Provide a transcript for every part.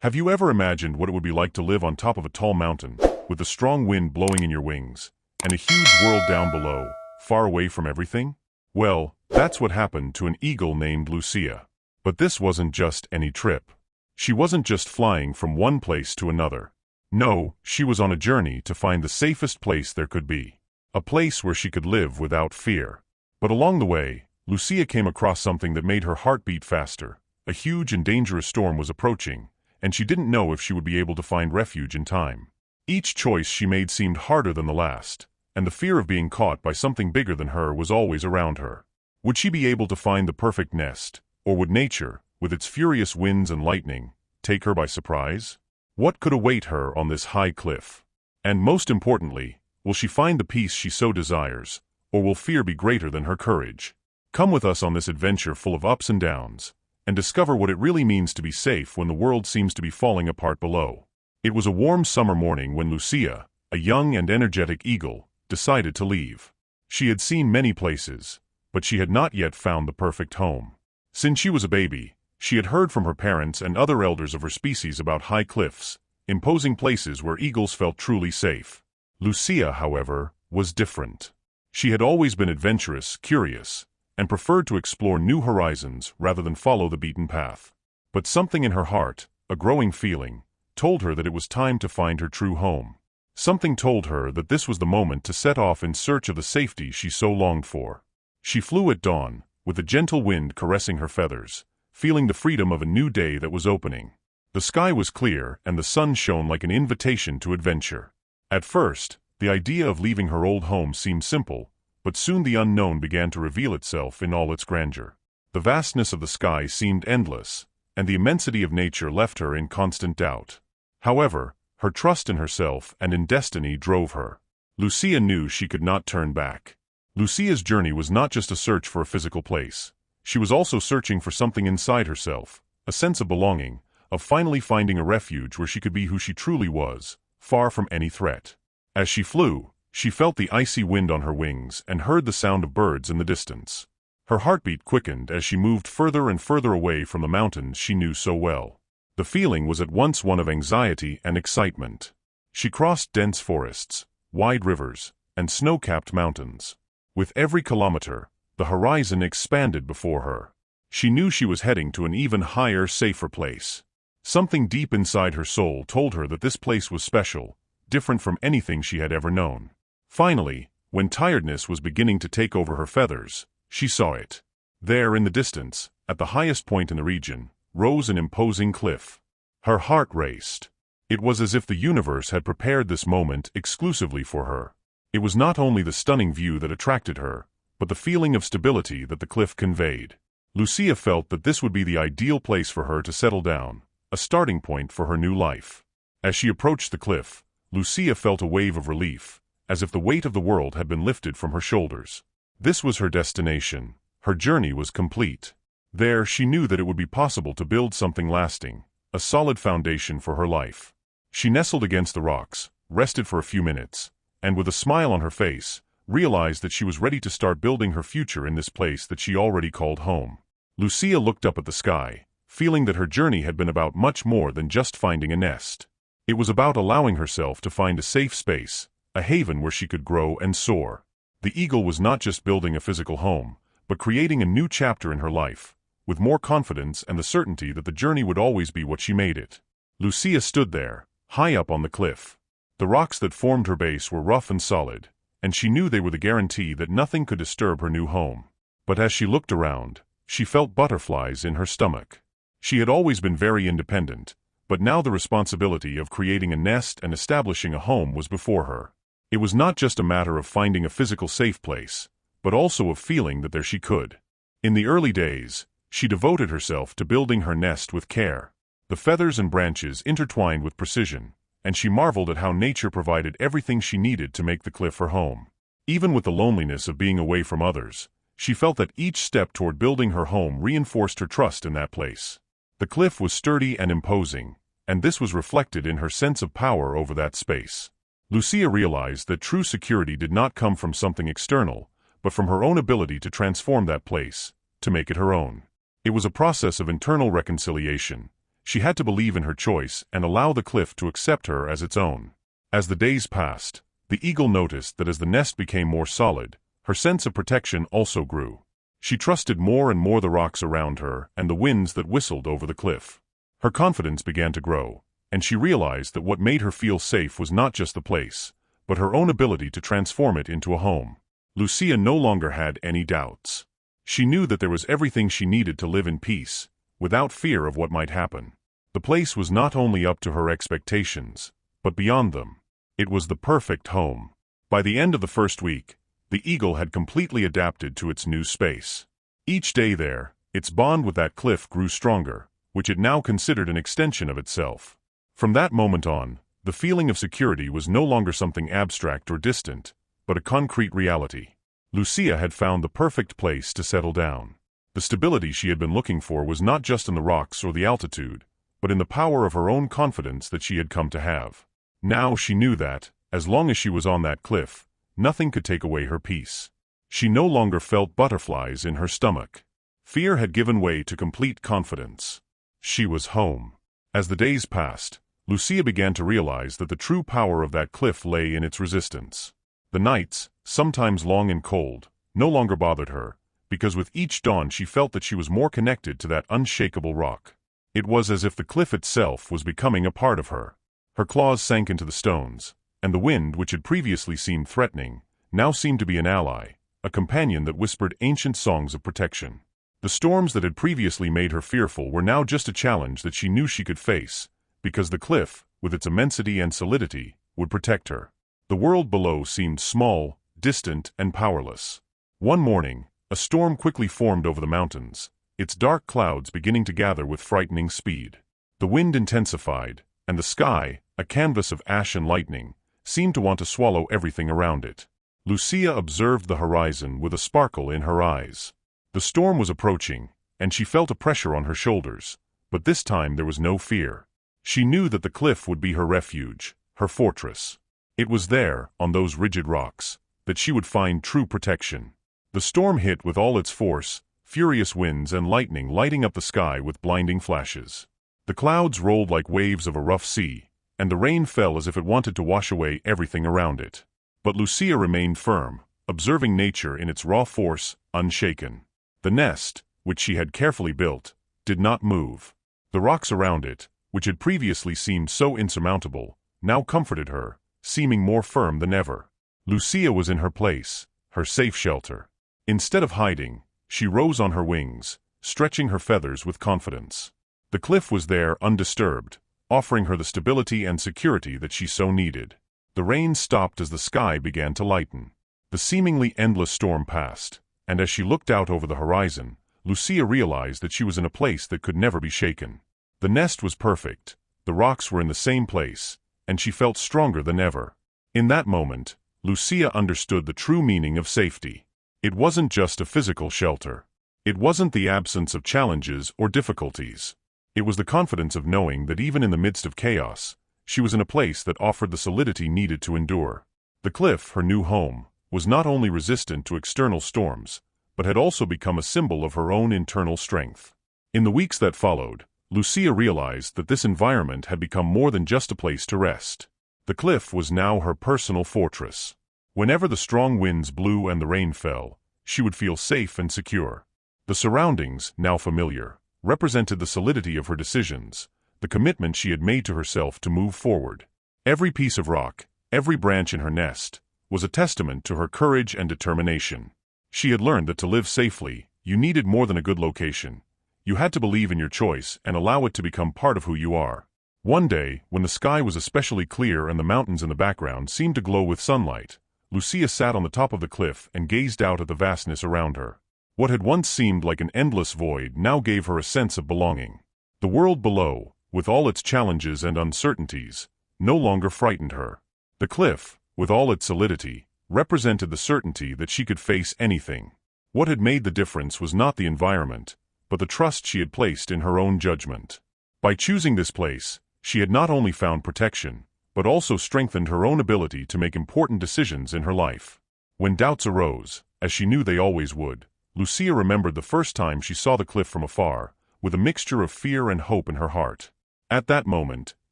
Have you ever imagined what it would be like to live on top of a tall mountain, with a strong wind blowing in your wings, and a huge world down below, far away from everything? Well, that's what happened to an eagle named Lucia. But this wasn't just any trip. She wasn't just flying from one place to another. No, she was on a journey to find the safest place there could be. A place where she could live without fear. But along the way, Lucia came across something that made her heart beat faster. A huge and dangerous storm was approaching, and she didn't know if she would be able to find refuge in time. Each choice she made seemed harder than the last, and the fear of being caught by something bigger than her was always around her. Would she be able to find the perfect nest, or would nature, with its furious winds and lightning, take her by surprise? What could await her on this high cliff? And most importantly, will she find the peace she so desires, or will fear be greater than her courage? Come with us on this adventure full of ups and downs, and discover what it really means to be safe when the world seems to be falling apart below. It was a warm summer morning when Lucia, a young and energetic eagle, decided to leave. She had seen many places, but she had not yet found the perfect home. Since she was a baby, she had heard from her parents and other elders of her species about high cliffs, imposing places where eagles felt truly safe. Lucia, however, was different. She had always been adventurous, curious, and preferred to explore new horizons rather than follow the beaten path. But something in her heart, a growing feeling, told her that it was time to find her true home. Something told her that this was the moment to set off in search of the safety she so longed for. She flew at dawn, with the gentle wind caressing her feathers, feeling the freedom of a new day that was opening. The sky was clear and the sun shone like an invitation to adventure. At first, the idea of leaving her old home seemed simple, but soon the unknown began to reveal itself in all its grandeur. The vastness of the sky seemed endless, and the immensity of nature left her in constant doubt. However, her trust in herself and in destiny drove her. Lucia knew she could not turn back. Lucia's journey was not just a search for a physical place. She was also searching for something inside herself, a sense of belonging, of finally finding a refuge where she could be who she truly was, far from any threat. As she flew, she felt the icy wind on her wings and heard the sound of birds in the distance. Her heartbeat quickened as she moved further and further away from the mountains she knew so well. The feeling was at once one of anxiety and excitement. She crossed dense forests, wide rivers, and snow-capped mountains. With every kilometer, the horizon expanded before her. She knew she was heading to an even higher, safer place. Something deep inside her soul told her that this place was special, different from anything she had ever known. Finally, when tiredness was beginning to take over her feathers, she saw it. There in the distance, at the highest point in the region, rose an imposing cliff. Her heart raced. It was as if the universe had prepared this moment exclusively for her. It was not only the stunning view that attracted her, but the feeling of stability that the cliff conveyed. Lucia felt that this would be the ideal place for her to settle down, a starting point for her new life. As she approached the cliff, Lucia felt a wave of relief, as if the weight of the world had been lifted from her shoulders. This was her destination. Her journey was complete. There, she knew that it would be possible to build something lasting, a solid foundation for her life. She nestled against the rocks, rested for a few minutes, and with a smile on her face, realized that she was ready to start building her future in this place that she already called home. Lucia looked up at the sky, feeling that her journey had been about much more than just finding a nest. It was about allowing herself to find a safe space, a haven where she could grow and soar. The eagle was not just building a physical home, but creating a new chapter in her life, with more confidence and the certainty that the journey would always be what she made it. Lucia stood there, high up on the cliff. The rocks that formed her base were rough and solid, and she knew they were the guarantee that nothing could disturb her new home. But as she looked around, she felt butterflies in her stomach. She had always been very independent, but now the responsibility of creating a nest and establishing a home was before her. It was not just a matter of finding a physical safe place, but also of feeling that there she could. In the early days, she devoted herself to building her nest with care. The feathers and branches intertwined with precision, and she marveled at how nature provided everything she needed to make the cliff her home. Even with the loneliness of being away from others, she felt that each step toward building her home reinforced her trust in that place. The cliff was sturdy and imposing, and this was reflected in her sense of power over that space. Lucia realized that true security did not come from something external, but from her own ability to transform that place, to make it her own. It was a process of internal reconciliation. She had to believe in her choice and allow the cliff to accept her as its own. As the days passed, the eagle noticed that as the nest became more solid, her sense of protection also grew. She trusted more and more the rocks around her and the winds that whistled over the cliff. Her confidence began to grow, and she realized that what made her feel safe was not just the place, but her own ability to transform it into a home. Lucia no longer had any doubts. She knew that there was everything she needed to live in peace, without fear of what might happen. The place was not only up to her expectations, but beyond them. It was the perfect home. By the end of the first week, the eagle had completely adapted to its new space. Each day there, its bond with that cliff grew stronger, which it now considered an extension of itself. From that moment on, the feeling of security was no longer something abstract or distant, but a concrete reality. Lucia had found the perfect place to settle down. The stability she had been looking for was not just in the rocks or the altitude, but in the power of her own confidence that she had come to have. Now she knew that, as long as she was on that cliff, nothing could take away her peace. She no longer felt butterflies in her stomach. Fear had given way to complete confidence. She was home. As the days passed, Lucia began to realize that the true power of that cliff lay in its resistance. The nights, sometimes long and cold, no longer bothered her, because with each dawn she felt that she was more connected to that unshakable rock. It was as if the cliff itself was becoming a part of her. Her claws sank into the stones, and the wind, which had previously seemed threatening, now seemed to be an ally, a companion that whispered ancient songs of protection. The storms that had previously made her fearful were now just a challenge that she knew she could face, because the cliff, with its immensity and solidity, would protect her. The world below seemed small, distant, and powerless. One morning, a storm quickly formed over the mountains, its dark clouds beginning to gather with frightening speed. The wind intensified, and the sky, a canvas of ash and lightning, seemed to want to swallow everything around it. Lucia observed the horizon with a sparkle in her eyes. The storm was approaching, and she felt a pressure on her shoulders, but this time there was no fear. She knew that the cliff would be her refuge, her fortress. It was there, on those rigid rocks, that she would find true protection. The storm hit with all its force, furious winds and lightning lighting up the sky with blinding flashes. The clouds rolled like waves of a rough sea, and the rain fell as if it wanted to wash away everything around it. But Lucia remained firm, observing nature in its raw force, unshaken. The nest, which she had carefully built, did not move. The rocks around it, which had previously seemed so insurmountable, now comforted her, seeming more firm than ever. Lucia was in her place, her safe shelter. Instead of hiding, she rose on her wings, stretching her feathers with confidence. The cliff was there undisturbed, offering her the stability and security that she so needed. The rain stopped as the sky began to lighten. The seemingly endless storm passed, and as she looked out over the horizon, Lucia realized that she was in a place that could never be shaken. The nest was perfect, the rocks were in the same place, and she felt stronger than ever. In that moment, Lucia understood the true meaning of safety. It wasn't just a physical shelter. It wasn't the absence of challenges or difficulties. It was the confidence of knowing that even in the midst of chaos, she was in a place that offered the solidity needed to endure. The cliff, her new home, was not only resistant to external storms, but had also become a symbol of her own internal strength. In the weeks that followed, Lucia realized that this environment had become more than just a place to rest. The cliff was now her personal fortress. Whenever the strong winds blew and the rain fell, she would feel safe and secure. The surroundings, now familiar, represented the solidity of her decisions, the commitment she had made to herself to move forward. Every piece of rock, every branch in her nest, was a testament to her courage and determination. She had learned that to live safely, you needed more than a good location. You had to believe in your choice and allow it to become part of who you are. One day, when the sky was especially clear and the mountains in the background seemed to glow with sunlight, Lucia sat on the top of the cliff and gazed out at the vastness around her. What had once seemed like an endless void now gave her a sense of belonging. The world below, with all its challenges and uncertainties, no longer frightened her. The cliff, with all its solidity, represented the certainty that she could face anything. What had made the difference was not the environment, but the trust she had placed in her own judgment. By choosing this place, she had not only found protection, but also strengthened her own ability to make important decisions in her life. When doubts arose, as she knew they always would, Lucia remembered the first time she saw the cliff from afar, with a mixture of fear and hope in her heart. At that moment,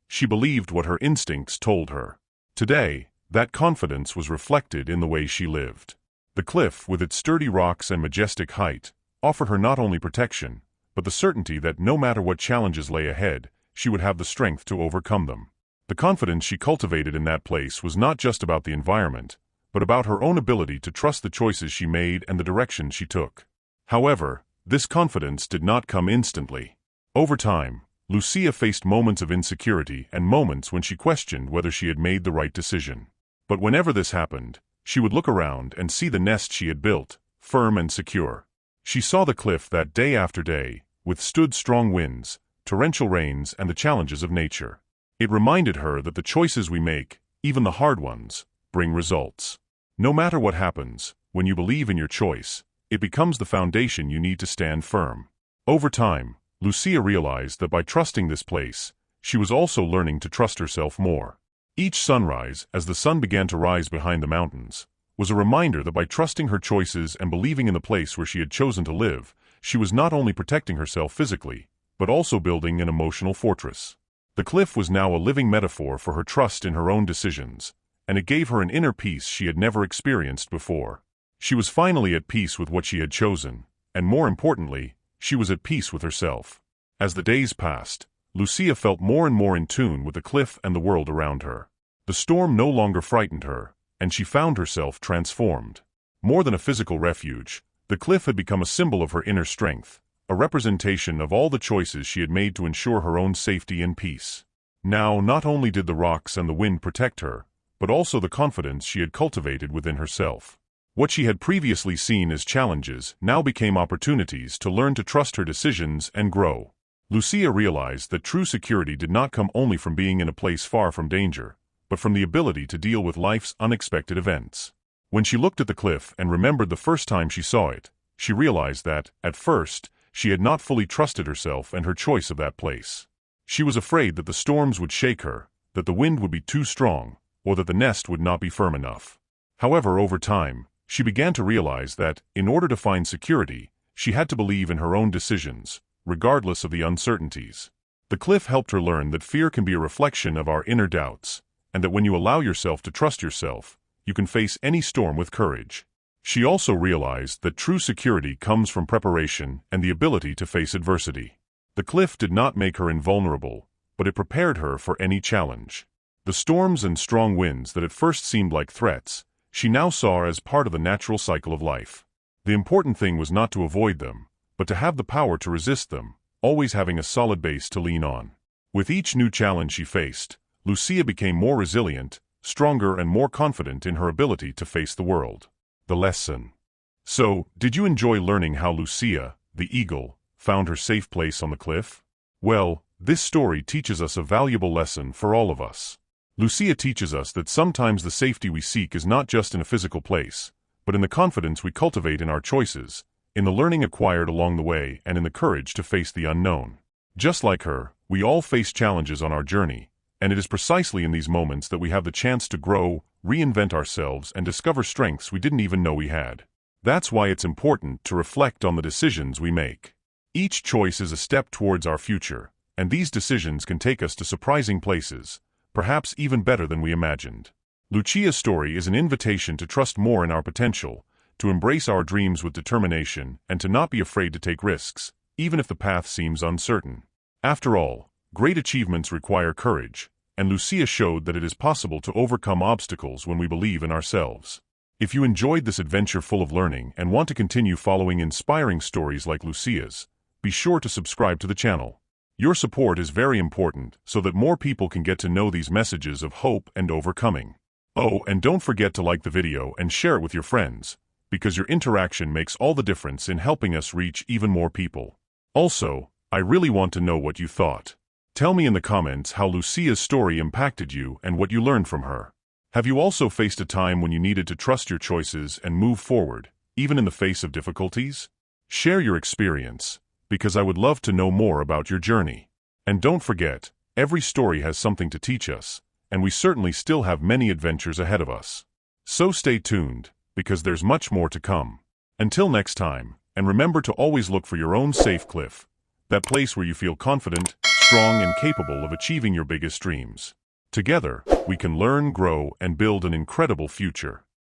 she believed what her instincts told her. Today, that confidence was reflected in the way she lived. The cliff, with its sturdy rocks and majestic height, offered her not only protection, but the certainty that no matter what challenges lay ahead, she would have the strength to overcome them. The confidence she cultivated in that place was not just about the environment, but about her own ability to trust the choices she made and the direction she took. However, this confidence did not come instantly. Over time, Lucia faced moments of insecurity and moments when she questioned whether she had made the right decision. But whenever this happened, she would look around and see the nest she had built, firm and secure. She saw the cliff that day after day withstood strong winds, torrential rains, and the challenges of nature. It reminded her that the choices we make, even the hard ones, bring results. No matter what happens, when you believe in your choice, it becomes the foundation you need to stand firm. Over time, Lucia realized that by trusting this place, she was also learning to trust herself more. Each sunrise, as the sun began to rise behind the mountains, was a reminder that by trusting her choices and believing in the place where she had chosen to live, she was not only protecting herself physically, but also building an emotional fortress. The cliff was now a living metaphor for her trust in her own decisions, and it gave her an inner peace she had never experienced before. She was finally at peace with what she had chosen, and more importantly, she was at peace with herself. As the days passed, Lucia felt more and more in tune with the cliff and the world around her. The storm no longer frightened her, and she found herself transformed. More than a physical refuge, the cliff had become a symbol of her inner strength, a representation of all the choices she had made to ensure her own safety and peace. Now, not only did the rocks and the wind protect her, but also the confidence she had cultivated within herself. What she had previously seen as challenges now became opportunities to learn to trust her decisions and grow. Lucia realized that true security did not come only from being in a place far from danger, but from the ability to deal with life's unexpected events. When she looked at the cliff and remembered the first time she saw it, she realized that, at first, she had not fully trusted herself and her choice of that place. She was afraid that the storms would shake her, that the wind would be too strong, or that the nest would not be firm enough. However, over time, she began to realize that, in order to find security, she had to believe in her own decisions, regardless of the uncertainties. The cliff helped her learn that fear can be a reflection of our inner doubts, and that when you allow yourself to trust yourself, you can face any storm with courage. She also realized that true security comes from preparation and the ability to face adversity. The cliff did not make her invulnerable, but it prepared her for any challenge. The storms and strong winds that at first seemed like threats, she now saw as part of the natural cycle of life. The important thing was not to avoid them, but to have the power to resist them, always having a solid base to lean on. With each new challenge she faced, Lucia became more resilient, stronger, and more confident in her ability to face the world. The lesson. So, did you enjoy learning how Lucia, the eagle, found her safe place on the cliff? Well, this story teaches us a valuable lesson for all of us. Lucia teaches us that sometimes the safety we seek is not just in a physical place, but in the confidence we cultivate in our choices, in the learning acquired along the way, and in the courage to face the unknown. Just like her, we all face challenges on our journey, and it is precisely in these moments that we have the chance to grow, reinvent ourselves, and discover strengths we didn't even know we had. That's why it's important to reflect on the decisions we make. Each choice is a step towards our future, and these decisions can take us to surprising places, perhaps even better than we imagined. Lucia's story is an invitation to trust more in our potential, to embrace our dreams with determination, and to not be afraid to take risks, even if the path seems uncertain. After all, great achievements require courage, and Lucia showed that it is possible to overcome obstacles when we believe in ourselves. If you enjoyed this adventure full of learning and want to continue following inspiring stories like Lucia's, be sure to subscribe to the channel. Your support is very important so that more people can get to know these messages of hope and overcoming. Oh, and don't forget to like the video and share it with your friends, because your interaction makes all the difference in helping us reach even more people. Also, I really want to know what you thought. Tell me in the comments how Lucia's story impacted you and what you learned from her. Have you also faced a time when you needed to trust your choices and move forward, even in the face of difficulties? Share your experience, because I would love to know more about your journey. And don't forget, every story has something to teach us, and we certainly still have many adventures ahead of us. So stay tuned, because there's much more to come. Until next time, and remember to always look for your own safe cliff, that place where you feel confident, strong and capable of achieving your biggest dreams. Together, we can learn, grow, and build an incredible future.